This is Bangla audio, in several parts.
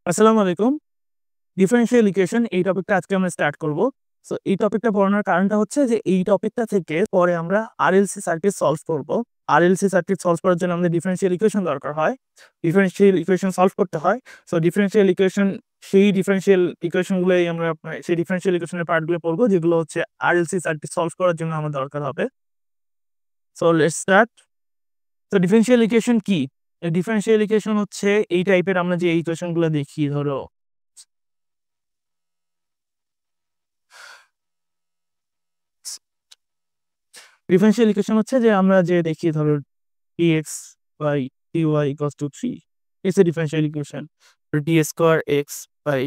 আসসালামু আলাইকুম। ডিফারেনশিয়াল ইকুয়েশন এই টপিকটা আজকে আমরা স্টার্ট করব। সো এই টপিকটা পড়ানোর কারণটা হচ্ছে যে এই টপিকটা থেকে পরে আমরা আরএলসি সার্কিট সলভ করব। আরএলসি সার্কিট সলভ করার জন্য আমাদের ডিফারেনশিয়াল ইকুয়েশন দরকার হয়। ডিফারেনশিয়াল ইকুয়েশন সলভ করতে হয়। সো ডিফারেনশিয়াল ইকুয়েশন সেই ডিফারেনশিয়াল ইকুয়েশন গুলোই আমরা সেই ডিফারেনশিয়াল ইকুয়েশনের পার্টগুলো পড়ব যেগুলো হচ্ছে আরএলসি সার্কিট সলভ করার জন্য আমার দরকার হবে। So let's start. তো ডিফারেনশিয়াল ইকুয়েশন কি? ডিফারেনশিয়াল ইকুয়েশন হচ্ছে এই টাইপের আমরা যে ইকুয়েশন গুলো দেখি ধরো ডিফারেনশিয়াল ইকুয়েশন হচ্ছে যে আমরা যে দেখি ধরো dx by dy equals to 3. It's a differential equation. d square x by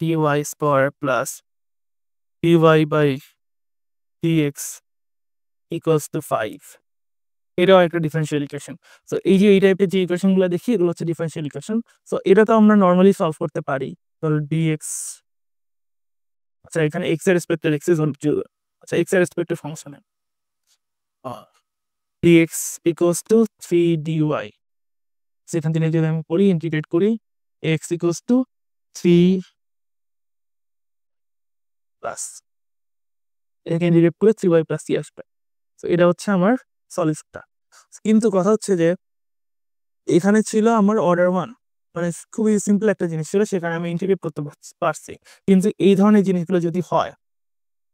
dy square plus dy by dx equals to 5. এটাও একটা ডিফারেনশিয়াল ইকুয়েশন। সো এই যে এই টাইপের যে ইকুয়েশন গুলো দেখি এগুলো হচ্ছে ডিফারেনশিয়াল ইকুয়েশন। সো এটা তো আমরা নরমালি সলভ করতে পারি। ধরো dx, আচ্ছা এখানে x এর রেসপেক্টে x ইজ আচ্ছা x এর রেসপেক্টে ফাংশনে dx equals to 3 dy, সেখান থেকে যদি আমি করি ইন্টিগ্রেট করি x equals to 3 প্লাস এটাকে ইন্টিগ্রেট করে 3y প্লাস c আসবে। তো এটা হচ্ছে আমার সলিউশনটা। কিন্তু কথা হচ্ছে যে এখানে ছিল আমার অর্ডার 1, মানে খুবই সিম্পল একটা জিনিস ছিল, সেখানে আমি ইন্টিগ্রেট করতে পারছি। কিন্তু এই ধরনের জিনিসগুলো যদি হয়,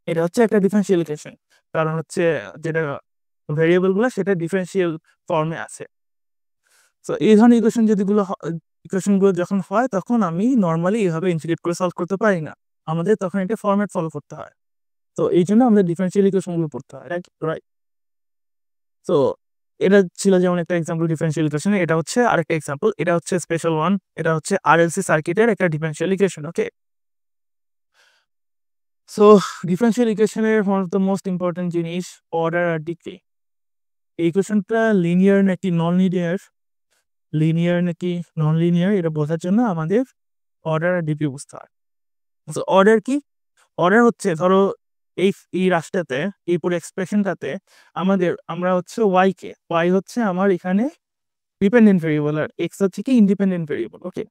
এটা হচ্ছে একটা ডিফারেনশিয়াল ইকুয়েশন, কারণ হচ্ছে যেটা ভেরিয়েবল গুলো সেটা ডিফারেনশিয়াল ফর্মে আছে। তো এই ধরনের ইকুয়েশন গুলো যখন হয় তখন আমি নর্মালি এইভাবে ইন্টিগ্রেট করে সলভ করতে পারি না, আমাদের তখন একটা ফরম্যাট ফলো করতে হয়। তো এই জন্য আমাদের ডিফারেনশিয়াল ইকুয়েশন গুলো পড়তে হয়, রাইট রাইট। তো এটা ছিল যেমন একটা এক্সাম্পল ডিফারেনশিয়াল ইকুয়েশন, এটা হচ্ছে আরেকটা এক্সাম্পল, এটা হচ্ছে স্পেশাল ওয়ান, এটা হচ্ছে আরএলসি সার্কিটের একটা differential equation. Okay, so differential ইকুয়েশনের one of the most important জিনিস অর্ডার আর ডিগ্রি। এই ইকুয়েশনটা লিনিয়ার নাকি নন লিনিয়ার, লিনিয়ার নাকি নন লিনিয়ার, এটা বোঝার জন্য আমাদের অর্ডার আর ডিগ্রি বুঝতে হয়। তো অর্ডার কি? অর্ডার হচ্ছে ধরো এই এই রাশিটাতে, এই পুরো এক্সপ্রেশনটাতে আমরা হচ্ছে ওয়াই হচ্ছে আমার এখানে ডিপেন্ডেন্ট ভেরিয়েবল আর এক্স হচ্ছে কি ইন্ডিপেন্ডেন্ট ভেরিয়েবল। ওকে,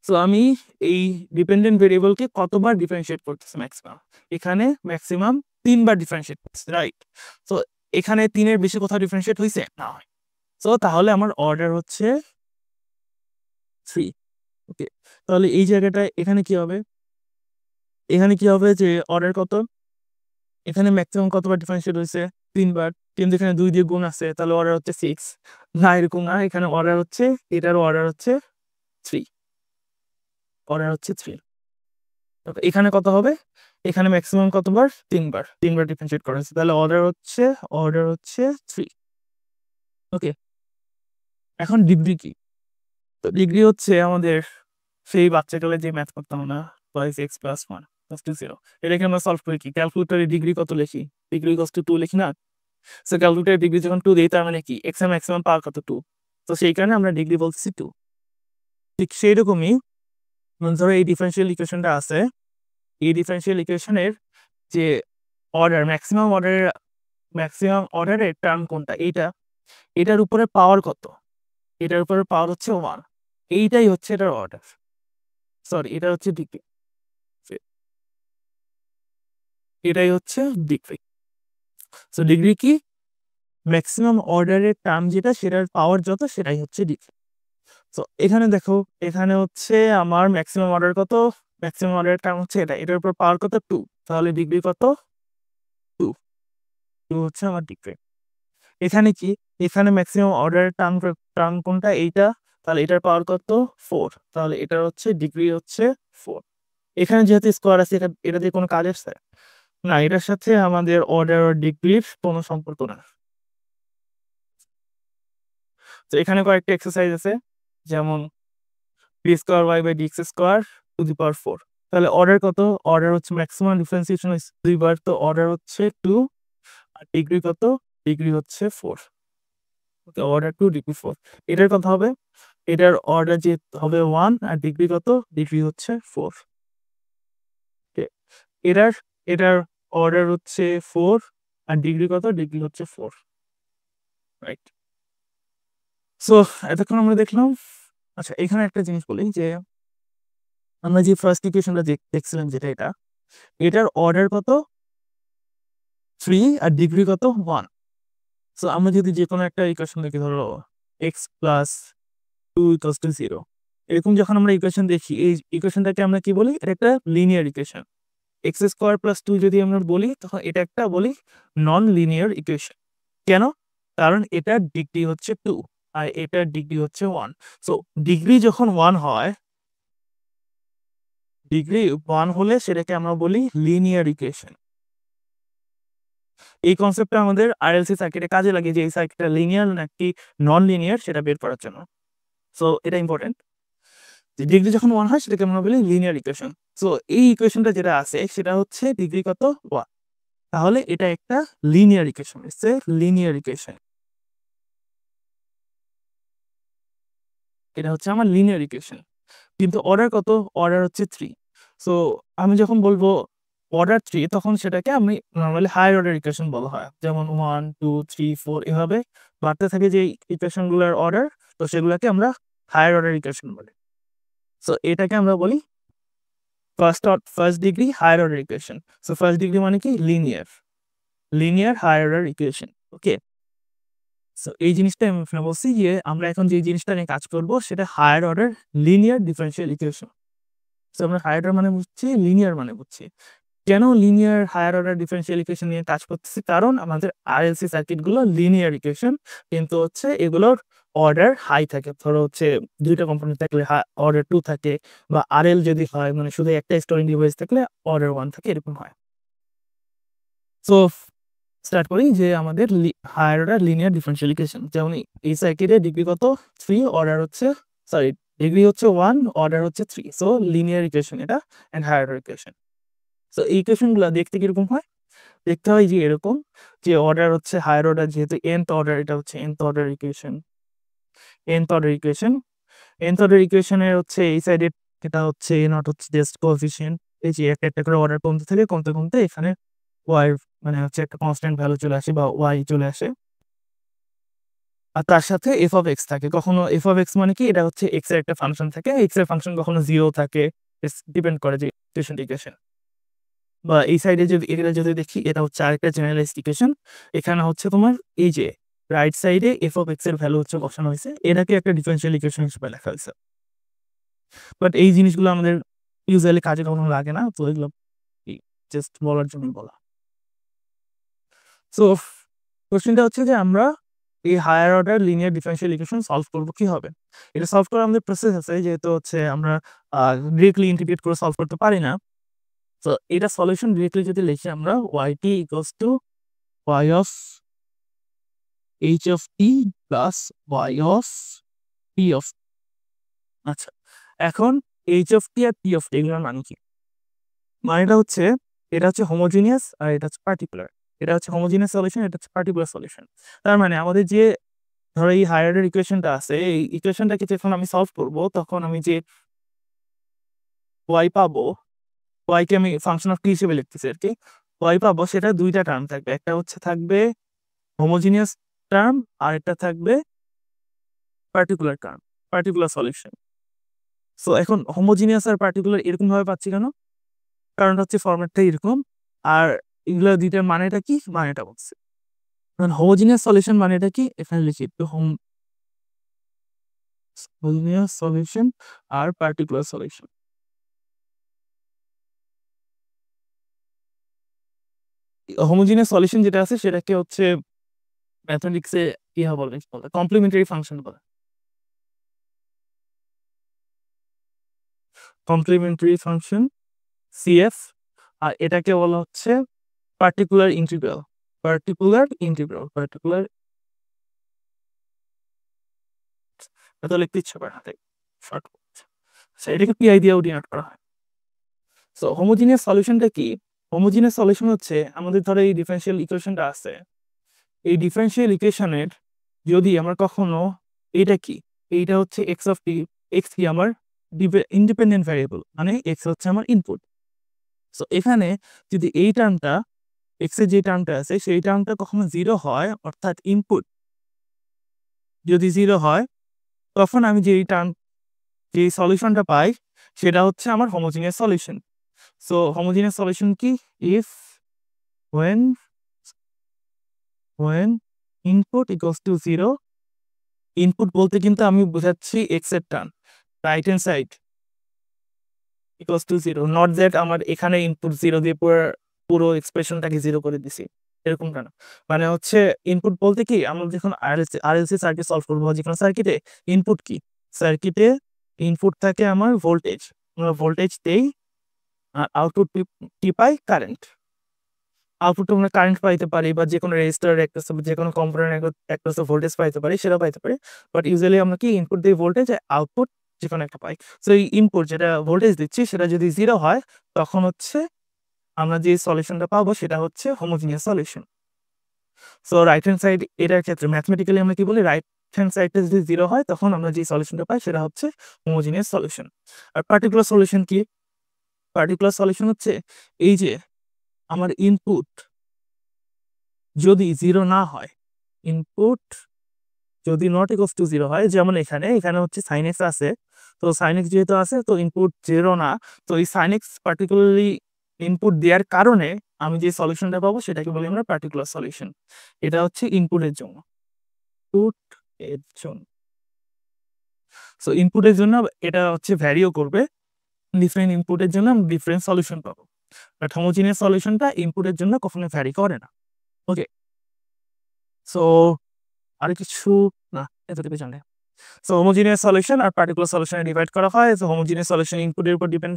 সো আমি এই ডিপেন্ডেন্ট ভেরিয়েবলকে কতবার ডিফারেন্সিয়েট করতেছি? ম্যাক্সিমাম, এখানে ম্যাক্সিমাম 3বার ডিফারেন্সিয়েট করতেছি, রাইট। তো এখানে 3-এর বেশি কোথাও ডিফারেন্সিয়েট হয়েছে না? সো তাহলে আমার অর্ডার হচ্ছে 3। ওকে, তাহলে এই জায়গাটায় এখানে কি হবে? এখানে কি হবে যে অর্ডার কত, এখানে ম্যাক্সিমাম কতবার ডিফারেন্সিয়েট হয়েছে? 3বার। কিন্তু এখানে 2 দিয়ে গুণ আছে, তাহলে অর্ডার হচ্ছে 6। না, এরকম না, এখানে অর্ডার হচ্ছে, এটারও অর্ডার হচ্ছে 3, অর্ডার হচ্ছে 3। এখানে কত হবে? এখানে ম্যাক্সিমাম কতবার? 3বার, 3বার ডিফারেন্সিয়েট করা হয়েছে, তাহলে অর্ডার হচ্ছে 3। ওকে, এখন ডিগ্রি কি? তো ডিগ্রি হচ্ছে আমাদের সেই বাচ্চাকালে যে ম্যাথ করতাম না, x প্লাস 1 প্লাস 2 0, এটাকে আমরা সলভ করি কি? ক্যালকুলেটরে ডিগ্রি কত লিখি? ডিগ্রি ইকুয়ালস টু 2 লিখি না? সো ক্যালকুলেটরে ডিগ্রি যখন 2 দেই তার মানে কি এক্স এর ম্যাক্সিমাম পাওয়ার কত? 2। তো সেই কারণে আমরা ডিগ্রি বলছি 2। ঠিক সেই রকমই ধরো এই ডিফারেনশিয়াল ইকুয়েশনটা আছে, এই ডিফারেনশিয়াল ইকুয়েশনের যে অর্ডার, ম্যাক্সিমাম অর্ডারের টার্ম কোনটা? এইটা। এটার উপরে পাওয়ার কত? এটার উপরে পাওয়ার হচ্ছে 1। এইটাই হচ্ছে এটার অর্ডার, সরি এটা হচ্ছে ডিগ্রি, এটাই হচ্ছে ডিগ্রি। সো ডিগ্রি কি? ম্যাক্সিমাম অর্ডারের টার্ম যেটা, সেটার পাওয়ার যত, সেটাই হচ্ছে ডিগ্রি। তো এখানে দেখো, এখানে হচ্ছে আমার ম্যাক্সিমাম অর্ডার কত? ম্যাক্সিমাম অর্ডারের টার্ম হচ্ছে এটা, এটার উপর পাওয়ার কত? 2, তাহলে ডিগ্রি কত? 2। 2 হচ্ছে আমার ডিগ্রি। এখানে কি? এখানে ম্যাক্সিমাম অর্ডারের টার্ম কোনটা? এইটা, তাহলে এটার পাওয়ার কত? 4, তাহলে এটার হচ্ছে ডিগ্রি হচ্ছে 4। এখানে যেহেতু স্কোয়ার আছে, এটা দিয়ে কোনো কাজ আসছে না, এটার সাথে আমাদের অর্ডার আর ডিগ্রির কোনো সম্পর্ক না। তো এখানে কয়েকটা এক্সারসাইজ আছে, যেমন P square Y by dx square to the power 4। তাহলে অর্ডার কত? অর্ডার হচ্ছে ম্যাক্সিমাম ডিফারেন্সিয়েশন 2বার, তো অর্ডার হচ্ছে 2। আর ডিগ্রি কত? ডিগ্রি হচ্ছে 4। ওকে, অর্ডার 2 ডিগ্রি 4। এটার কথা হবে, এটার অর্ডার যে হবে 1 আর ডিগ্রি কত? ডিগ্রি হচ্ছে 4। ওকে, এটার এটার অর্ডার হচ্ছে 4 আর ডিগ্রি কত? ডিগ্রি হচ্ছে 4, রাইট। সো এতক্ষণ আমরা দেখলাম, আচ্ছা এখানে একটা জিনিস বলি যে আমরা যে ফার্স্ট ইকুয়েশনটা দেখছিলাম যেটা এটার অর্ডার কত 3 আর ডিগ্রি কত 1। সো আমরা যদি যে কোনো একটা ইকুয়েশন দেখি, ধরো এক্স প্লাস 2 ইকুয়ালস টু 0, এরকম যখন আমরা ইকুয়েশন দেখি, এই ইকুয়েশনটাকে আমরা কি বলি? এটা একটা linear equation. X square plus 2 যদি আমরা বলি, তখন এটা একটা বলি নন লিনিয়ার ইকুয়েশন। কেন? কারণ এটার ডিগ্রি হচ্ছে 2 আর এটার ডিগ্রি হচ্ছে 1। সো ডিগ্রি যখন 1 হয়, ডিগ্রি 1 হলে সেটাকে আমরা বলি লিনিয়ার ইকুয়েশন। এই কনসেপ্টটা আমাদের আরএলসি সার্কিটে কাজে লাগে, যে এই সার্কিটটা লিনিয়ার নাকি নন লিনিয়ার সেটা বের করার জন্য। সো এটা ইম্পর্টেন্ট। ডিগ্রি যখন 1 হয় সেটাকে আমরা বলি লিনিয়ার ইকুয়েশন। সো এই ইকুয়েশনটা যেটা আছে সেটা হচ্ছে ডিগ্রি কত 1, তাহলে এটা একটা linear equation. It's a linear equation. এটা হচ্ছে আমার লিনিয়ার ইকুয়েশন। কিন্তু অর্ডার কত? অর্ডার হচ্ছে 3। সো আমি যখন বলবো অর্ডার 3, তখন সেটাকে আমি নরমালি হায়ার অর্ডার ইকুয়েশন বলা হয়। যেমন 1 2 3 4 এভাবে বাড়তে থাকে যে ইকুয়েশনগুলোর অর্ডার, তো সেগুলোকে আমরা হায়ার অর্ডার ইকুয়েশন বলি। সো এটাকে আমরা বলি first degree higher order equation. So first degree মানে কি? Linear higher order equation. Okay, so এই জিনিসটা আমি বলছি যে আমরা এখন যে জিনিসটা নিয়ে কাজ করব সেটা higher order linear differential equation. So আমরা হায়ার অর্ডার মানে বুঝছি, লিনিয়ার মানে বুঝছি। কেন linear higher order differential equation নিয়ে কাজ করতেছি? কারণ আমাদের আরএলসি সার্কিটগুলো লিনিয়ার ইকুয়েশন, কিন্তু হচ্ছে এগুলোর অর্ডার হাই থাকে। ধরো হচ্ছে দুইটা কম্পোনেন্ট থাকলে অর্ডার 2 থাকে, বা আরএল যদি হয় মানে শুধু একটা স্টোরিং ডিভাইস থাকলে অর্ডার 1 থাকে, এরকম হয়। সো স্টার্ট করি যে আমাদের higher order linear differential equation. যেমন এই সার্কিটের ডিগ্রি কত 3, অর্ডার হচ্ছে ডিগ্রি হচ্ছে 1, অর্ডার হচ্ছে 3। সো লিনিয়ার ইকুয়েশন এটা and higher order equation. So এই ইকুয়েশনগুলো দেখতে কিরকম হয়? দেখতে হয় যে এরকম, যে অর্ডার হচ্ছে হায়ার অর্ডার, যেহেতু nth অর্ডার, এটা হচ্ছে nth order equation. nth order equation, nth order ইকুয়েশনের হচ্ছে এই সাইডে এটা হচ্ছে নট হচ্ছে জাস্ট কোএফিশিয়েন্ট। এই যে একটা একটা করে অর্ডার কমতে থাকে, কমতে কমতে এখানে y মানে হচ্ছে একটা কনস্ট্যান্ট ভ্যালু চলে আসে বা y চলে আসে। আর তার সাথে f অফ x থাকে। কখনো f অফ x মানে কি? এটা হচ্ছে x এর একটা ফাংশন থাকে। x এর ফাংশন কখনো 0 থাকে, ডিপেন্ড করে যে ইকুয়েশন। বা এই সাইডে যদি এটা যদি দেখি, এটা হচ্ছে আরেকটা জেনারেলাইজড ইকুয়েশন। এখানে হচ্ছে তোমার এই যে রাইট সাইডে f অফ x এর ভ্যালু হচ্ছে বসানো হয়েছে, এটাকে একটা ডিফারেনশিয়াল ইকুয়েশন হিসেবে লেখা হয়েছে। বাট এই জিনিসগুলো আমাদের ইউজুয়ালি কাজে কখনো লাগে না, তো এগুলো জাস্ট বলার জন্য বলা। সো কোশ্চেনটা হচ্ছে যে আমরা এই higher order linear differential equation solve করবো কিভাবে? এটা সলভ করার আমাদের প্রসেস আছে, যেহেতু হচ্ছে আমরা ডিরেক্টলি ইন্টিগ্রেট করে সলভ করতে পারি না। তো এটা সলিউশন ডিরেক্টলি যদি লিখি আমরা, yt equals to y of h of t plus y of p of. আচ্ছা, এখন h অফ t আর p অফ t এগুলোর মানে কি? মানেটা হচ্ছে এটা হচ্ছে হোমোজিনিয়াস আর এটা হচ্ছে পার্টিকুলার। এটা হচ্ছে হোমোজিনিয়াস সলিউশন, এটা হচ্ছে পার্টিকুলার সলিউশন। তার মানে আমাদের যে ধরো এই হায়ার অর্ডার ইকুয়েশনটা আছে, এই ইকুয়েশনটাকে যখন আমি সলভ করব, তখন আমি যে y পাবো, y কে আমি ফাংশন অফ t হিসেবে লিখতেছি আর কি। y পাবো সেটা দুইটা টার্ম থাকবে, একটা হচ্ছে থাকবে হোমোজিনিয়াস টার্ম আর একটা থাকবে particular term, particular solution. So এখন হোমোজিনিয়াস আর পার্টিকুলার এরকম ভাবে পাচ্ছি কেন? কারণ হচ্ছে ফরম্যাটটা এরকম, আর এগুলো দুইটার মানেটা কি? মানেটা বলছে। কারণ হোমোজিনিয়াস সলিউশন মানেটা কি? এখানে লিখি একটু, হোমোজিনিয়াস সলিউশন আর পার্টিকুলার সলিউশন। হোমোজিনিয়াস সলিউশন যেটা আছে সেটাকে হচ্ছে ম্যাথমেটিক্সে কি বলে? কমপ্লিমেন্টারি ফাংশন বলে। কমপ্লিমেন্টারি ফাংশন CF, আর এটাকে বলা হচ্ছে পার্টিকুলার ইন্টিগ্রাল। এটা লিখতে ইচ্ছা করে না, তাই শর্ট করছে। এটাকে PI দিয়েও ডিনোট করা হয়। সো হোমোজিনিয়াস সলিউশনটা কি? হোমোজিনিয়াস সলিউশন হচ্ছে আমাদের ধরো এই ডিফারেনশিয়াল ইকুয়েশনটা আছে, এই ডিফারেনশিয়াল ইকুয়েশনের যদি আমরা কখনো এটা কি, এইটা হচ্ছে x অফ t, x কি আমার ইন্ডিপেন্ডেন্ট ভ্যারিয়েবল, মানে x হচ্ছে আমার ইনপুট। সো এখানে যদি এই টার্মটা, x এর যে টার্মটা আছে সেই টার্মটা কখনো 0 হয়, অর্থাৎ ইনপুট যদি 0 হয়, তখন আমি যে সলিউশনটা পাই সেটা হচ্ছে আমার homogeneous solution. So homogeneous solution কি? If when when input equals to 0, input বলতে কিন্তু আমি বোঝাচ্ছি এক্স এর term, right hand side equals to 0, not that আমার এখানে ইনপুট 0 দিয়ে পুরো এক্সপ্রেশনটাকে 0 করে দিছি, এরকমটা না। মানে হচ্ছে ইনপুট বলতে কি, আমরা যখন আরএলসি সার্কিট সলভ করবো, যেকোনো সার্কিটে ইনপুট কি, সার্কিটে ইনপুট থাকে আমার ভোল্টেজ, আমরা ভোল্টেজ দেই আর আউটপুট কি পাই, কারেন্ট। আউটপুটে আমরা কারেন্ট পাইতে পারি বা যেকোনো রেজিস্টার একটা যেকোনো কম্পোনেন্ট একটা ভোল্টেজ পাইতে পারি, সেটা পাইতে পারি। বাট ইউজুয়ালি আমরা কি ইনপুট দিই ভোল্টেজ, আউটপুট যেকোনো একটা পাই। সো এই ইনপুট যেটা ভোল্টেজ দিচ্ছি সেটা যদি 0 হয়, তখন হচ্ছে আমরা যে সলিউশনটা পাবো সেটা হচ্ছে homogeneous solution. So right hand side এটার ক্ষেত্রে ম্যাথমেটিক্যালি আমরা কি বলি, রাইট হ্যান্ড সাইডটা যদি 0 হয়, তখন আমরা যে সলিউশনটা পাই সেটা হচ্ছে হোমোজিনিয়াস সলিউশন। আর পার্টিকুলার সলিউশন কি? পার্টিকুলার সলিউশন হচ্ছে এই যে আমার ইনপুট যদি 0 না হয়, ইনপুট যদি নট ইকুয়ালস টু 0 হয়, যেমন এখানে হচ্ছে sin x আছে, তো sin x যেহেতু আছে তো ইনপুট 0 না, তো এই sin x পার্টিকুলারলি ইনপুট দেওয়ার কারণে আমি যে সলিউশনটা পাবো সেটাকে বলি আমরা পার্টিকুলার সলিউশন। এটা হচ্ছে ইনপুটের জন্য, ইনপুট এর জন্য। সো ইনপুটের জন্য এটা হচ্ছে ভ্যারিও করবে, ডিফারেন্ট ইনপুটের জন্য আমি ডিফারেন্ট সলিউশন পাবো। বাট হোমোজিনিয়াস সলিউশনটা ইনপুটের জন্য কখনো ভ্যারি করে না। ওকে, সো আর কিছু না, এতটুকু জানে। সো হোমোজিনিয়াস সলিউশন আর পার্টিকুলার সলিউশনে ডিভাইড করা হয়। সো হোমোজিনিয়াস সলিউশন ইনপুটের উপর ডিপেন্ড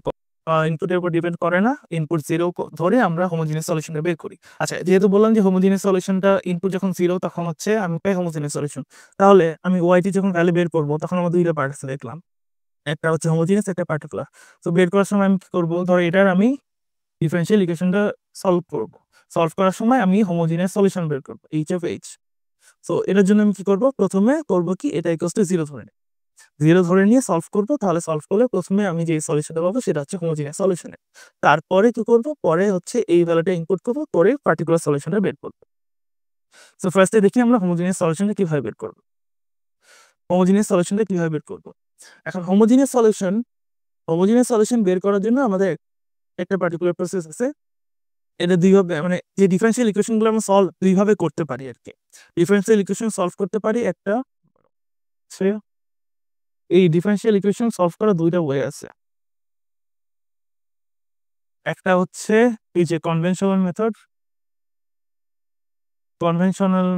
করে না, ইনপুট 0 ধরে আমরা হোমোজিনিয়াস সলিউশনটা বের করি। আচ্ছা, যেহেতু বললাম যে হোমোজিনিয়াস সলিউশনটা ইনপুট যখন 0, তখন হচ্ছে আমি পাই হোমোজিনিয়াস সলিউশন। তাহলে আমি ওয়াইটি যখন ভ্যালু বের করব, তখন আমরা দুইটা পার্ট আছে দেখলাম, একটা হচ্ছে হোমোজিনিয়াস, একটা পার্টিকুলার। সো বের করার সময় আমি কি করব, ধরো এটার আমি ডিফারেনশিয়াল ইকুয়েশনটা সলভ করব। সলভ করার সময় আমি হোমোজিনিয়াস সলিউশন বের করব, এইচ অফ এইচ। সো এটার জন্য আমি কি করব, প্রথমে করব কি, এটা ইকুয়ালস টু 0 ধরে 0 ধরে নিয়ে সলভ করব। তাহলে সলভ করলে প্রথমে আমি যে সলিউশনটা পাবো সেটা হচ্ছে হোমোজিনিয়াস সলিউশনের। তারপরে কি করব, পরে হচ্ছে এই ভ্যালুটা ইনপুট করব, পরে পার্টিকুলার সলিউশনটা বের করব। সো ফার্স্টে দেখি আমরা হোমোজিনিয়াস সলিউশনটা কিভাবে বের করব। হোমোজিনিয়াস সলিউশনটা কিভাবে বের করব, এখন হোমোজিনিয়াস সলিউশন বের করার জন্য আমাদের একটা পার্টিকুলার প্রসেস আছে। এটা দুইভাবে, মানে যে ডিফারেনশিয়াল ইকুয়েশনগুলো আমরা সলভ দুইভাবে করতে পারি আর কি। ডিফারেনশিয়াল ইকুয়েশন সলভ করতে পারি একটা, এই ডিফারেনশিয়াল ইকুয়েশন সলভ করার দুইটা ওয়ে আছে। একটা হচ্ছে এই যে কনভেনশনাল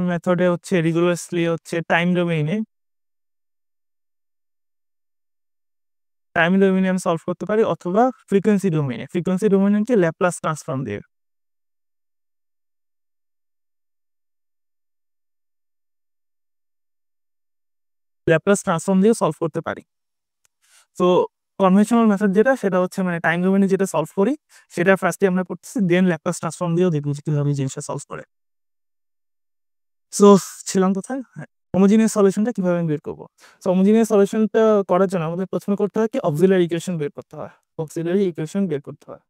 মেথডে হচ্ছে রিগুলাসলি হচ্ছে টাইম ডোমেইনে আমি সলভ করতে পারি, অথবা ফ্রিকোয়েন্সি ডোমেইনে হচ্ছে ল্যাপ্লাস ট্রান্সফর্ম দিয়ে। ল্যাপ্লাস ট্রান্সফর্ম দিয়ে সলভ করতে পারি। তো কনভেনশনাল মেথড যেটা, সেটা হচ্ছে মানে টাইম ডোমেইনে যেটা সলভ করি সেটা ফার্স্টে আমরা করতেছি, দেন ল্যাপ্লাস ট্রান্সফর্ম দিয়েও দেখবো কিভাবে জিনিসটা সলভ করে। সো ছিলাম কোথায়? হ্যাঁ, হোমোজিনিয়াস সলিউশনটা কিভাবে আমি বের করব। সো হোমোজিনিয়াস সলিউশনটা করার জন্য আমাদের প্রথমে করতে হয় কি, অক্সিলারি ইকুয়েশন বের করতে হয়। অক্সিলারি ইকুয়েশন বের করতে হয়।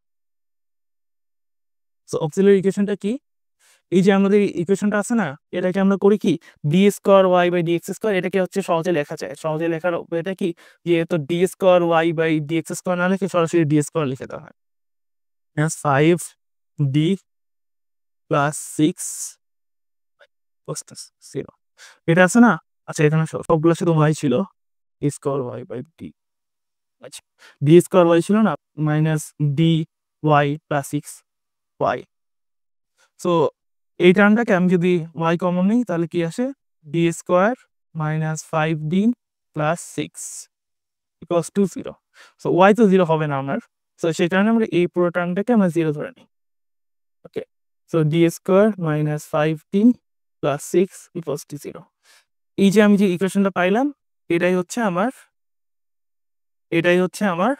সো অক্সিলারি ইকুয়েশনটা কি, এই যে আমাদের ইকুয়েশনটা আছে না, এটাকে আমরা করি কি, d square Y by dx square, এটাকে হচ্ছে সহজে লেখা যায়। সহজে লেখার এটা কি, যে তো d square Y by dx square না লিখে সরাসরি ডি স্কোয়ার লিখে দেওয়া হয়। 5d প্লাস 6 এটা আছে না। আচ্ছা, এখানে সবগুলো শুধু ওয়াই ছিল, স্কোয়ার ওয়াই বাই ডি, আচ্ছা ডি স্কোয়ার ওয়াই ছিল না, minus d y plus 6y। So এই টার্মটাকে আমি যদি ওয়াই কমন নিই, তাহলে কি আসে, d square minus 5d plus 6 equals to 0। So y তো 0 হবে না আমার, সো সেই কারণে আমরা এই পুরো টার্মটাকে আমরা 0 ধরে নিই। Okay, so d square minus 5d plus 6 equals to 0। এই যে আমি যে ইকুয়েশনটা পাইলাম, এটাই হচ্ছে আমার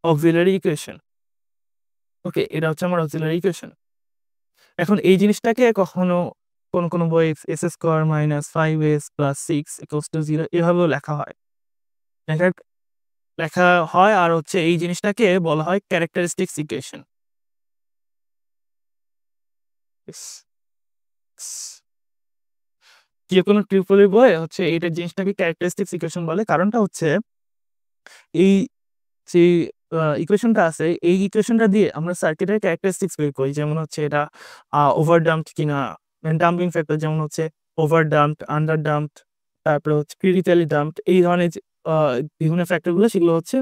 অক্সিলারি ইকুয়েশন। ওকে, এটা হচ্ছে আমার অক্সিলারি ইকুয়েশন। এখন এই জিনিসটাকে কখনো কোন বই S square minus 5s plus 6 equals to 0 এভাবেও লেখা হয়। আর হচ্ছে এই জিনিসটাকে বলা হয় ক্যারেক্টারিস্টিক্স ইকুয়েশন। যে কোনো ট্রিপলের বই হচ্ছে এইটা জিনিসটাকে ক্যারেক্টারিস্টিক্স ইকুয়েশন বলে। কারণটা হচ্ছে এই যে ইকুয়েশনটা আছে, এই ইকুয়েশনটা দিয়ে আমরা সার্কিটের ক্যারেক্টারিস্টিক্স বের করি, যেমন হচ্ছে এটা ওভারডাম্পড কিনা, ডাম্পিং ফ্যাক্টর যেমন হচ্ছে ওভারডাম্পড, আন্ডারডাম্পড, তারপরে হচ্ছে ক্রিটিক্যালি ডাম্পড, এই ধরনের যে বিভিন্ন ফ্যাক্টরগুলো সেগুলো হচ্ছে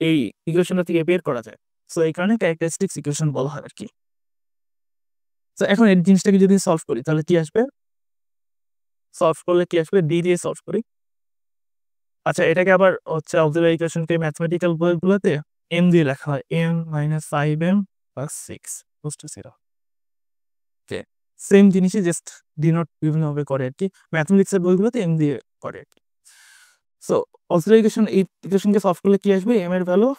এই ইকুয়েশনটা থেকে বের করা যায়। সো এই কারণে ক্যারেক্টারিস্টিক্স ইকুয়েশন বলা হয় আর কি। তো এখন এই জিনিসটাকে যদি সলভ করি তাহলে কি আসবে, সলভ করলে কি আসবে, ডি দিয়ে সলভ করি। আচ্ছা, এটাকে আবার হচ্ছে অক্সিলারি ইকুয়েশনকে ম্যাথমেটিক্যাল বইগুলোতে এম দিয়ে লেখা হয়, m - 5m + 6 = 0। ওকে, সেম জিনিসই জাস্ট ডিনোট বিভিন্নভাবে করে আর কি, ম্যাথমেটিক্সের বইগুলোতে এম দিয়ে করে আর কি। সো অক্সিলারি ইকুয়েশন, এই ইকুয়েশনকে সলভ করলে কি আসবে, এম এর ভ্যালু,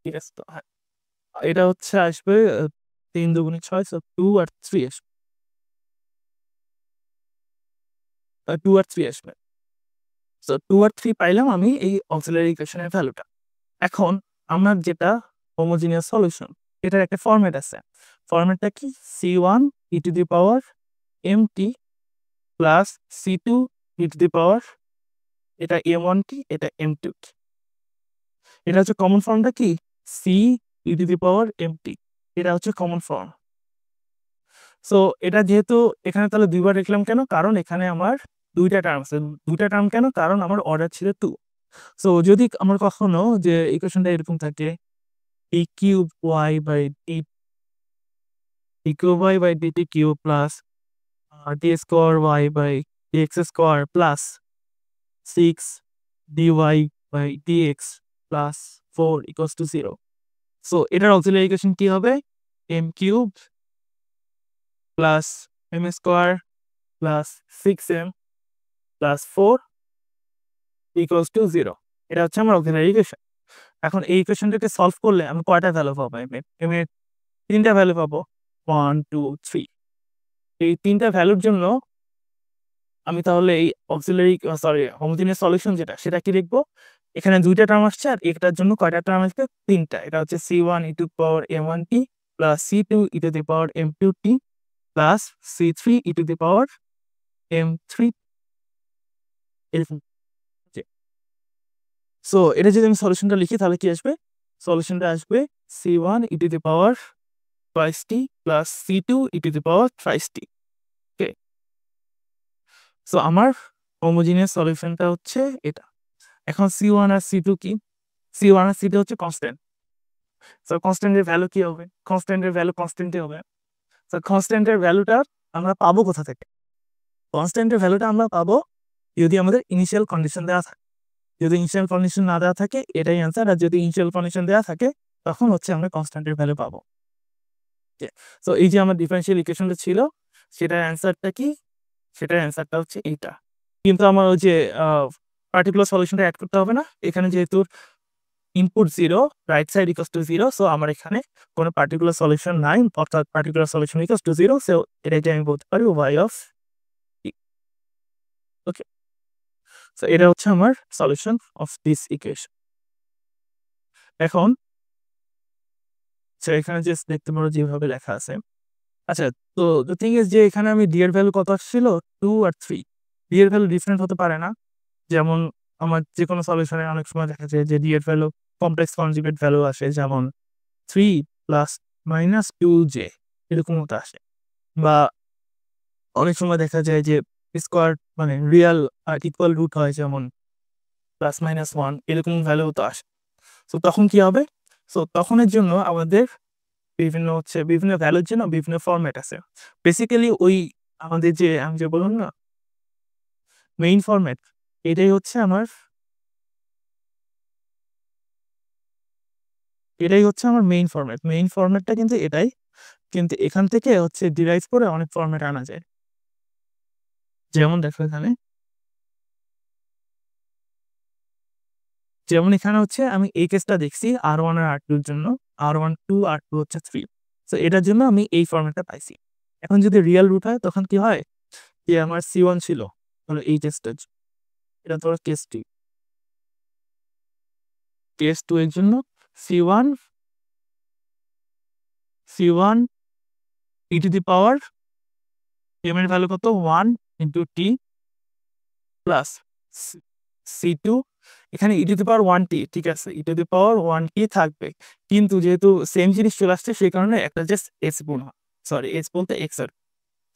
ঠিক আছে তো, হ্যাঁ এটা হচ্ছে আসবে 3 × 2 = 6, সো 2 আর 3 আসবে, 2 আর 3 আসবে। সো 2 আর 3 পাইলাম আমি এই অক্সিলারি ইকুয়েশনের ভ্যালুটা। এখন আমার যেটা হোমোজিনিয়াস সলিউশন, এটার একটা ফরম্যাট আছে। ফরম্যাটটা কি, C1 e⁻mt plus C2 e⁻, এটা m1t, এটা m2t। এটা হচ্ছে কমন ফর্মটা কি, C e⁻mt, এটা হচ্ছে কমন ফর্ম। সো এটা যেহেতু এখানে তাহলে দুইবার লিখলাম কেন, কারণ এখানে আমার দুইটা টার্ম আছে। দুইটা টার্ম কেন, কারণ আমার অর্ডার ছিল 2। সো যদি আমার কখনো যে ইকুয়েশনটা এরকম থাকে, d³ plus d² plus 6 dy/dx plus 4 = 0। So এটার অক্সিলারি ইকুয়েশন কি হবে, m³ plus m² plus 6m plus 4 = 0। এটা হচ্ছে আমার অক্সিলারি ইকুয়েশন। এখন এই ইকুয়েশনটাকে সলভ করলে আমি কয়টা ভ্যালু পাবো, এম এর 3টা ভ্যালু পাবো, 1 2 3। এই 3টা ভ্যালুর জন্য আমি তাহলে এই হোমোজিনিয়াস সলিউশন যেটা, সেটা কি লিখবো, এখানে দুইটা টার্ম আসছে আর এটার জন্য কয়টা টার্ম আসবে, 3টা। এটা হচ্ছে C1 e⁻m1t plus C2 e⁻m2t plus C3 e⁻m3, এরকম। সো এটা যদি আমি সলিউশনটা লিখি তাহলে কি আসবে, সলিউশনটা আসবে C1 e⁻2t plus C2 e⁻3t। ওকে, সো আমার হোমোজিনিয়াস সলিউশনটা হচ্ছে এটা। এখন C1 আর C2 কি, C1 আর C2 হচ্ছে কনস্ট্যান্ট। সো কনস্ট্যান্টের ভ্যালু কি হবে, কনস্ট্যান্টের ভ্যালু কনস্ট্যান্টই হবে। সো কনস্ট্যান্টের ভ্যালুটা আমরা পাবো কোথা থেকে, কনস্ট্যান্টের ভ্যালুটা আমরা পাবো যদি আমাদের ইনিশিয়াল কন্ডিশন দেওয়া থাকে। যদি ইনিশিয়াল কন্ডিশন না দেওয়া থাকে এটাই অ্যান্সার, আর যদি ইনিশিয়াল কন্ডিশন দেওয়া থাকে তখন হচ্ছে আমরা কনস্ট্যান্টের ভ্যালু পাবো। সো এই যে আমার ডিফারেনশিয়াল ইকুয়েশনটা ছিল, সেটার অ্যান্সারটা কি, সেটার অ্যান্সারটা হচ্ছে এইটা। কিন্তু আমার ওই যে পার্টিকুলার সলিউশনটা অ্যাড করতে হবে না, এখানে যেহেতু ইনপুট 0, রাইট সাইড = 0, সো আমার এখানে কোনো পার্টিকুলার সলিউশন নাই, অর্থাৎ পার্টিকুলার সলিউশন = 0। সো এটাকে আমি বলতে পারি y(t). ওকে, সো এটা হচ্ছে আমার সলিউশন অফ দিস ইকুয়েশন। এখন এখানে জাস্ট দেখতে পারো যেভাবে লেখা আছে। আচ্ছা, তো দ্য থিং ইজ যে এখানে আমি ডি এর ভ্যালু কত আসছিল, 2 আর 3। ডি এর ভ্যালু ডিফারেন্ট হতে পারে না, যেমন আমার যেকোনো সলিউশনে অনেক সময় দেখা যায় যে ডি এর ভ্যালু কমপ্লেক্স কনজুগেট ভ্যালু আসে, যেমন 3 + -2j এরকম মতো আসে, বা অনেক সময় দেখা যায় যে স্কোয়ার মানে রিয়াল আর ইকুয়াল রুট হয়, যেমন +-1 এরকম ভ্যালু তো আসে। সো তখন কি হবে, সো তখনের জন্য আমাদের বিভিন্ন ভ্যালুর জন্য বিভিন্ন ফরম্যাট আছে। বেসিক্যালি ওই আমাদের যে আমি যে বললাম না মেইন ফরম্যাট, এটাই হচ্ছে আমার মেইন ফরম্যাট। মেইন ফরম্যাটটা কিন্তু এটাই, কিন্তু এখান থেকে হচ্ছে ডিরাইভ করে অনেক ফরম্যাট আনা যায়। যেমন দেখো এখানে হচ্ছে আমি এই কেসটা দেখছি R1 আর R2 এর জন্য, R1 2, R2 হচ্ছে 3। সো এটার জন্য আমি এই ফরম্যাটটা পাইছি। এখন যদি রিয়াল রুট হয় তখন কি হয়, যে আমার C1 ছিল ধরো এই কেসটা, এটা ধরো কেস 2, কেস 2 এর জন্য C1 e⁻m এর ভ্যালু কত, 1 × t প্লাস c2, এখানে e to the power 1t, ঠিক আছে, e to the power 1t থাকবে, কিন্তু যেহেতু সেম জিনিস চলে আসছে সেই কারণে একটা জাস্ট s গুণ হয়, সরি s বলতে x আর,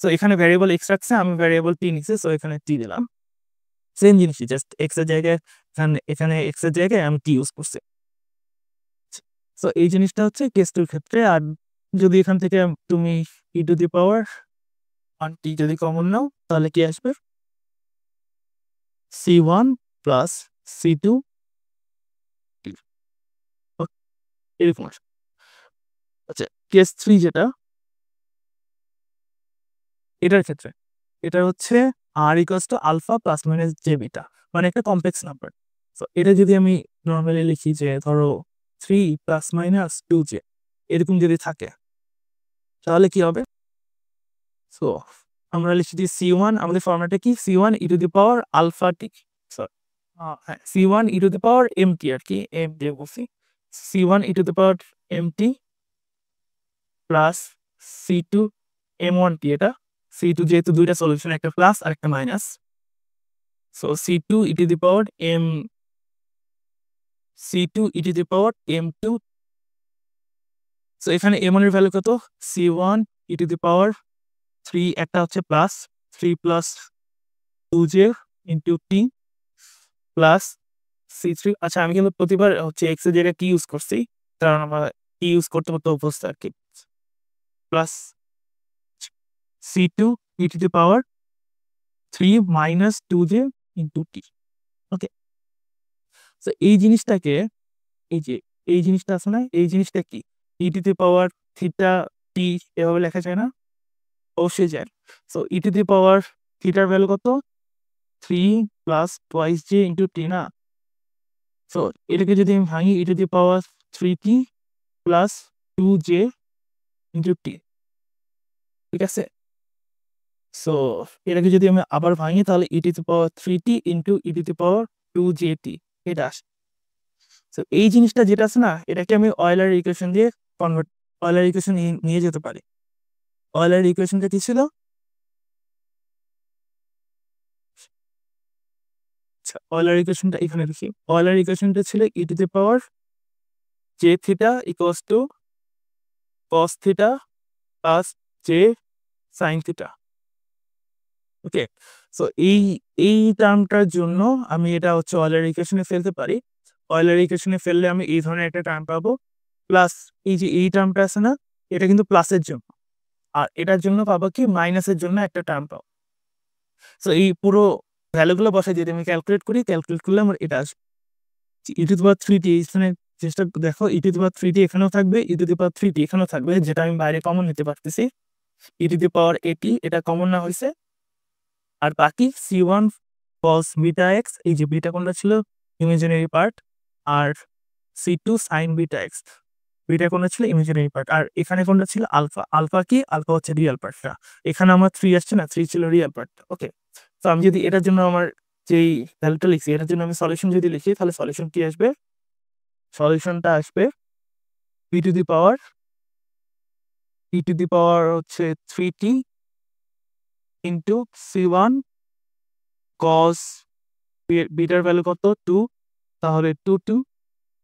সো এখানে ভ্যারিয়েবল x রাখছে, আমি ভ্যারিয়েবল t নিছি, সো এখানে t দিলাম, সেম জিনিসই জাস্ট x এর জায়গায় এখানে x এর জায়গায় আমি t ইউজ করছি। সো এই জিনিসটা হচ্ছে কেস 2 এর ক্ষেত্রে। আর যদি এখান থেকে তুমি e to the power 1t যদি কমন নাও তাহলে কি আসবে, c1 প্লাস c2 এরকম আসবে। আচ্ছা, কেস 3 যেটা, এটার ক্ষেত্রে এটা হচ্ছে r equals to alpha plus minus j beta, মানে একটা কমপ্লেক্স নাম্বার। সো এটা যদি আমি নর্মালি লিখি যে ধরো 3 প্লাস মাইনাস 2j এরকম যদি থাকে তাহলে কি হবে, সো আমরা লিখি যে c1, আমাদের ফর্মুলাটা কি, c1 e to the power alpha t, sorry হ্যাঁ c1 e to the power mt, আর কি m দিয়ে বলছি, c1 e to the power mt plus c2 m1t, এটা c2 যেহেতু দুইটা সলিউশন, একটা প্লাস আর একটা minus, so c2 E to the power c2 E to the power m2, so এখানে m1 এর ভ্যালু কত, c1 ই টু দি পাওয়ার 3, একটা হচ্ছে plus 3 plus 2j into t plus c3, আচ্ছা আমি কিন্তু প্রতিবার হচ্ছে x এর জায়গায় t ইউজ করছি, কারণ আমার t ইউজ করতে করতে অভ্যস্ত আর কি, plus c2 E to the power 3 minus 2j into t। ওকে, তো এই জিনিসটাকে, এই যে এই জিনিসটা আছে না, এই জিনিসটা কি, ই টু দি পাওয়ার থিটা টি এভাবে লেখা যায় না, অবশ্যই যায়। সো ই টু দি পাওয়ার থিটার ভ্যালু কত, 3 plus twice j into t না, সো এটাকে যদি আমি ভাঙি, e to the power 3t plus 2j into t, ঠিক আছে, সো এটাকে যদি আমি আবার ভাঙি তাহলে e to the power 3t into e to the power 2jt, এটা আসে। সো এই জিনিসটা যেটা আছে না, এটাকে আমি অয়েলার ইকুয়েশন দিয়ে কনভার্ট, অয়েলার ইকুয়েশন নিয়ে যেতে পারি। অয়েলার ইকুয়েশনটা কি ছিল, আচ্ছা অয়েলার ইকুয়েশনটা এখানে লিখি, অয়েলার ইকুয়েশনটা ছিল e to the power j theta equals to cos theta plus j sine theta. Okay, so এই এই টার্মটার জন্য আমি এটা হচ্ছে অয়েলার ইকুয়েশনে ফেলতে পারি, অয়েলার ইকুয়েশনে ফেললে আমি এই ধরনের একটা টার্ম পাবো, প্লাস এই যে এই টার্মটা আছে না, এটা কিন্তু প্লাসের জন্য, আর এটার জন্য পাবো কি মাইনাসের জন্য একটা টার্ম পাবো। সো এই পুরো ভ্যালুগুলো বসাই যদি আমি ক্যালকুলেট করলে আমার এটা আসবে ই টু দি পাওয়ার 3t, এখানে চেষ্টা দেখো, ই টু দি পাওয়ার 3t এখানেও থাকবে, ই টু দি পাওয়ার 3t এখানেও থাকবে, যেটা আমি বাইরে কমন নিতে পারতেছি, ই টু দি পাওয়ার 80 এটা কমন না হয়েছে, আর বাকি c1 cos বিটা এক্স, এই যে বিটা কোনটা ছিল ইমাজিনারি পার্ট, আর c2 sin beta x, beta কোনটা ছিল ইমাজিনারি পার্ট, আর এখানে কোনটা ছিল আলফা, আলফা কি, আলফা হচ্ছে রিয়েল পার্টটা, এখানে আমার 3 আসছে না, 3 ছিল রিয়েল পার্ট। ওকে, তো আমি যদি এটার জন্য আমার যেই ভ্যালুটা লিখছি এটার জন্য আমি সলিউশন যদি লিখি তাহলে সলিউশন কি আসবে, সলিউশনটা আসবে ই টু দি পাওয়ার হচ্ছে 3t into c1 cos bitter value কত 2, তাহলে 2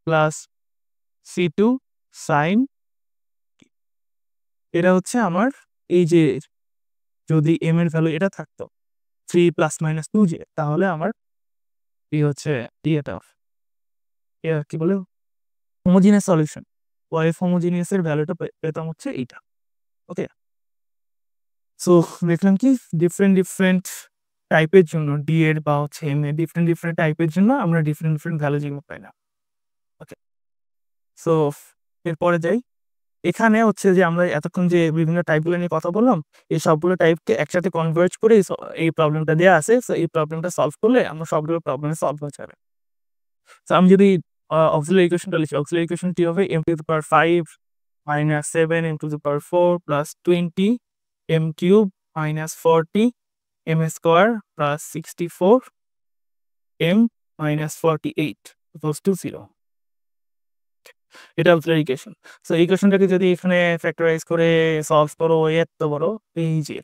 প্লাস c2 সাইন, এটা হচ্ছে আমার এই যে যদি m এর ভ্যালু এটা থাকতো 3 প্লাস মাইনাস 2j, তাহলে আমার এই হচ্ছে এটা কি বলে হোমোজিনিয়াস সলিউশন, ওয়াইফ হোমোজিনিয়াস এর ভ্যালুটা পেতাম হচ্ছে এইটা। ওকে, সো দেখলাম কি ডিফারেন্ট টাইপের জন্য ডি এর বা হচ্ছে এম এর ডিফারেন্ট টাইপের জন্য আমরা ডিফারেন্ট ভ্যালু যেগুলো পাই না। ওকে, সো এরপরে যাই, এখানে হচ্ছে যে আমরা এতক্ষণ যে বিভিন্ন টাইপগুলো নিয়ে কথা বললাম, এই সবগুলো টাইপকে একসাথে কনভার্জ করে এই প্রবলেমটা দেওয়া আছে, সো এই প্রবলেমটা সলভ করলে আমরা সবগুলো প্রবলেম সলভ হয়ে যাবে। সো আমি যদি অক্সিলারি ইকুয়েশনটা লিখি, অক্সিলারি ইকুয়েশন কি হবে, m two the power 5 minus 7 m two the power 4 plus 20 m cube minus 40 m square plus 64 m minus 48 equals to 0, এটা অক্সিলারি ইকুয়েশন। সো এই ইকুয়েশনটাকে যদি এখানে ফ্যাক্টরাইজ করে সলভ করো, এত বড় এই যে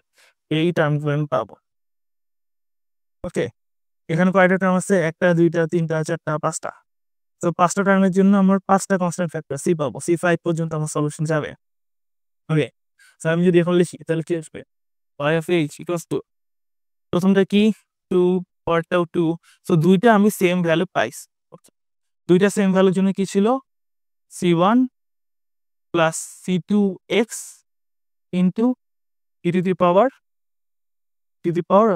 এই টার্মগুলো আমি পাবো। ওকে, এখানে কয়টা টার্ম আছে? 1 টা 2 টা 3 টা 4 টা 5 টা। তো 5 টা টার্মের জন্য আমার 5 টা কনস্ট্যান্ট ফ্যাক্টর c পাবো। c5 পর্যন্ত আমার সলিউশন যাবে। ওকে। সো আমি যদি এখন লিখি তাহলে কি আসবে? y of h equals to প্রথমটা কি 2, পরেরটাও 2। সো দুইটা আমি সেম ভ্যালু পাইছি। দুইটা সেম ভ্যালুর জন্য কি ছিল? c1 plus c2x into e to the power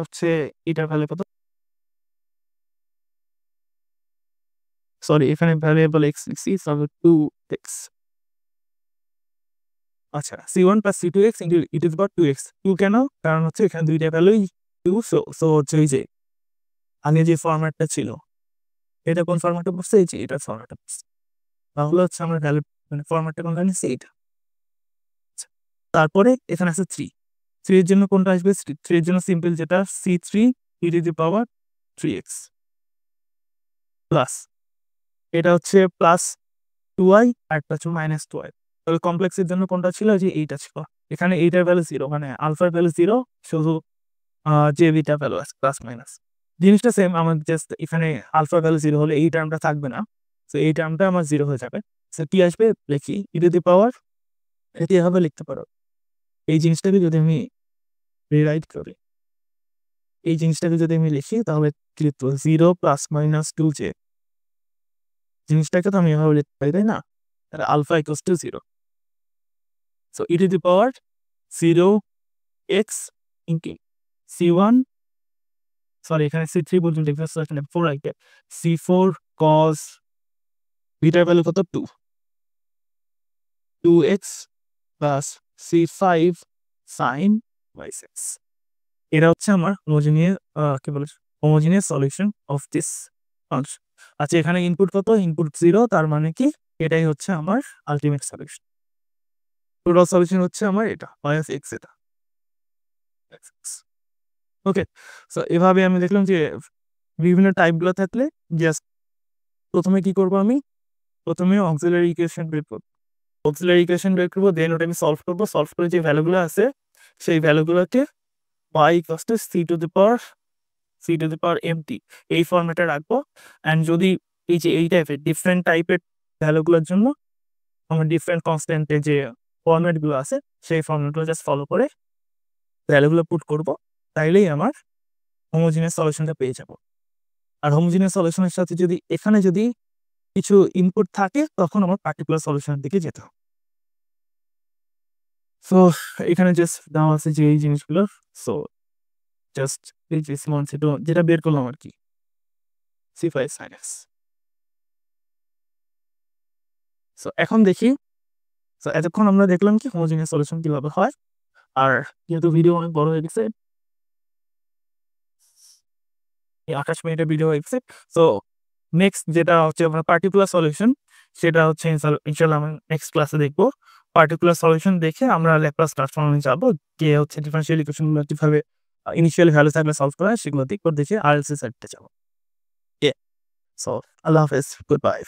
হচ্ছে এটার ভ্যালু কত? সরি এখানে ভ্যারিয়েবল x লিখছি, সো 2x। আচ্ছা c1 plus c2x into e to the power 2x। 2 কেন? কারণ হচ্ছে এখানে দুইটা ভ্যালুই 2, সো হচ্ছে ওই যে আগে যে ফরম্যাটটা ছিল এটা কোন ফরম্যাটে পড়ছে? এই যে এটার ফরম্যাটে পড়ছে। তাহলে হচ্ছে আমরা ভ্যালু মানে ফরম্যাটটা কোনটা নিচ্ছি? এইটা। আচ্ছা, তারপরে এখানে আছে 3। 3 এর জন্য কোনটা আসবে? 3 এর জন্য সিম্পল যেটা c3 e to the power 3x plus এটা হচ্ছে প্লাস 2y আর একটা হচ্ছে মাইনাস 2y। তাহলে কমপ্লেক্সের জন্য কোনটা ছিল? যে এইটা ছিল। এখানে এইটার ভ্যালু 0, মানে আলফার ভ্যালু 0, শুধু যে বিটা ভ্যালু আছে প্লাস মাইনাস। জিনিসটা সেম, আমার জাস্ট এখানে আলফা ভ্যালু 0 হলে এই টার্মটা থাকবে না। সো এই টার্মটা আমার 0 হয়ে যাবে। সো কি আসবে? লিখি e টু দি পাওয়ার, এটি এভাবে লিখতে পারো। এই জিনিসটাকে যদি আমি রিরাইট করি, এই জিনিসটাকে যদি আমি লিখি তাহলে কি লিখবো? 0 প্লাস মাইনাস 2j। জিনিসটাকে তো আমি এভাবে লিখতে পারি, তাই না? তাহলে alpha equals to 0। So e to the power 0x into c1, sorry এখানে c3 পর্যন্ত লিখতে হবে, এখানে 4 রাখবে। c4 cos বিটার ভ্যালু কত? 2, 2x plus c5 sin y6। এটা হচ্ছে আমার homogeneous solution of this function. আচ্ছা এখানে ইনপুট কত? ইনপুট 0, তার মানে কি এটাই হচ্ছে আমার আলটিমেট সলিউশন। টোটাল সলিউশন হচ্ছে আমার এটা y of x। এটা ওকে। সো এভাবে আমি দেখলাম যে বিভিন্ন টাইপগুলো থাকলে জাস্ট প্রথমে কি করব? আমি প্রথমে অক্সিলারি ইকুয়েশন বের করবো, দেন ওটা আমি সলভ করবো। সলভ করে যে ভ্যালুগুলো আছে সেই ভ্যালুগুলোকে y equals to c two the power mt এই ফরম্যাটে রাখবো। অ্যান্ড যদি এই যে এই টাইপের ডিফারেন্ট টাইপের ভ্যালুগুলোর জন্য আমার ডিফারেন্ট কনস্ট্যান্টের যে ফরম্যাটগুলো আছে সেই ফরম্যাটগুলো জাস্ট ফলো করে ভ্যালুগুলো পুট করব, তাইলেই আমার হোমোজিনিয়াস সলিউশনটা পেয়ে যাব। আর হোমোজিনিয়াস সলিউশনের সাথে যদি এখানে যদি কিছু ইনপুট থাকে তখন আমার পার্টিকুলার সলিউশনের দিকে যেতে হবে। সো এখানে জাস্ট দেওয়া আছে যে এই জিনিসগুলো। সো জাস্ট এই যে যেটা বের করলাম আর কি, c5 sin x। সো এখন দেখি, সো এতক্ষণ আমরা দেখলাম কি হোমোজিনিয়াস সলিউশন কিভাবে হয়। আর যেহেতু ভিডিও অনেক বড় হয়ে গেছে, এই 28 মিনিটের ভিডিও হয়ে গেছে, সো নেক্সট যেটা হচ্ছে আমরা পার্টিকুলার সলিউশন, সেটা হচ্ছে ইনশাআল্লাহ আমরা নেক্সট ক্লাসে দেখবো। পার্টিকুলার সলিউশন দেখে আমরা ল্যাপ্লাস ট্রান্সফর্মে যাবো, গিয়ে হচ্ছে ডিফারেনশিয়াল ইকুয়েশনগুলো কিভাবে ইনিশিয়াল ভ্যালু থাকলে সলভ করা হয় সেগুলো দেখে আরএলসি সাইডে যাবো। সো আল্লাহ হাফেজ, গুড বাই।